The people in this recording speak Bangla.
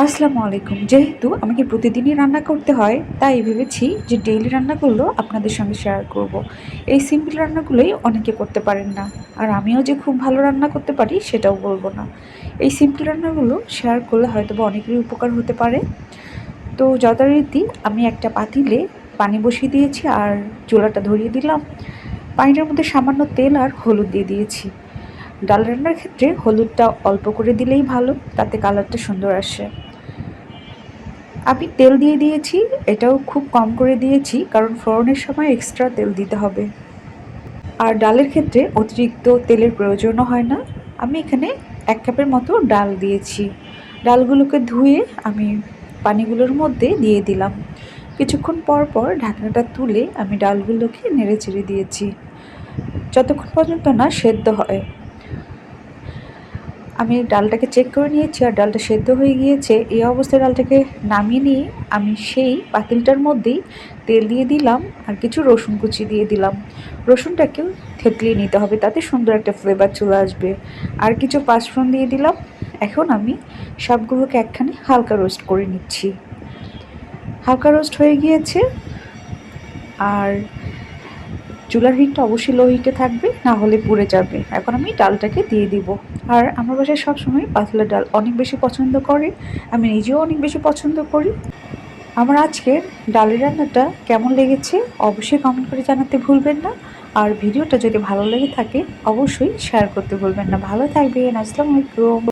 আসসালামু আলাইকুম। যেহেতু আমাকে প্রতিদিনই রান্না করতে হয়, তাই ভেবেছি যে ডেইলি রান্নাগুলো আপনাদের সঙ্গে শেয়ার করব। এই সিম্পল রান্নাগুলোই অনেকে করতে পারেন না। আর আমিও যে খুব ভালো রান্না করতে পারি সেটাও বলব না। এই সিম্পল রান্নাগুলো শেয়ার করলে হয়তোবা অনেকেরই উপকার হতে পারে। তো যথারীতি আমি একটা পাতিলে পানি বসিয়ে দিয়েছি আর চুলাটা ধরিয়ে দিলাম। পানিটার মধ্যে সামান্য তেল আর হলুদ দিয়ে দিয়েছি। ডাল রান্নার ক্ষেত্রে হলুদটা অল্প করে দিলেই ভালো, তাতে কালারটা সুন্দর আসে। আমি তেল দিয়ে দিয়েছি, এটাও খুব কম করে দিয়েছি কারণ ফোড়নের সময় এক্সট্রা তেল দিতে হবে। আর ডালের ক্ষেত্রে অতিরিক্ত তেলের প্রয়োজনও হয় না। আমি এখানে ১ কাপের মতো ডাল দিয়েছি। ডালগুলোকে ধুয়ে আমি পানিগুলোর মধ্যে দিয়ে দিলাম। কিছুক্ষণ পর পর ঢাকনাটা তুলে আমি ডালগুলোকে নেড়েচেড়ে দিয়েছি, যতক্ষণ পর্যন্ত না সেদ্ধ হয়। আমি ডালটাকে চেক করে নিয়েছি আর ডালটা সেদ্ধ হয়ে গিয়েছে। এই অবস্থায় ডালটাকে নামিয়ে নিয়ে আমি সেই পাতিলটার মধ্যেই তেল দিয়ে দিলাম আর কিছু রসুন কুচি দিয়ে দিলাম। রসুনটাকেও থেতলিয়ে নিতে হবে, তাতে সুন্দর একটা ফ্লেভার চলে আসবে। আর কিছু পাঁচফোড়ন দিয়ে দিলাম। এখন আমি সবগুলোকে একখানে হালকা রোস্ট করে নিচ্ছি। হালকা রোস্ট হয়ে গিয়েছে। আর চুলার হিটটা অবশ্যই লো হিটে থাকবে, না হলে পুড়ে যাবে। এখন আমি ডালটাকে দিয়ে দিব। আর আমার বাসায় সবসময় পাতলা ডাল অনেক বেশি পছন্দ করে, আমি নিজেও অনেক বেশি পছন্দ করি। আমার আজকের ডালের রান্নাটা কেমন লেগেছে অবশ্যই কমেন্ট করে জানাতে ভুলবেন না। আর ভিডিওটা যদি ভালো লেগে থাকে অবশ্যই শেয়ার করতে ভুলবেন না। ভালো থাকবেন। আসসালামু আলাইকুম।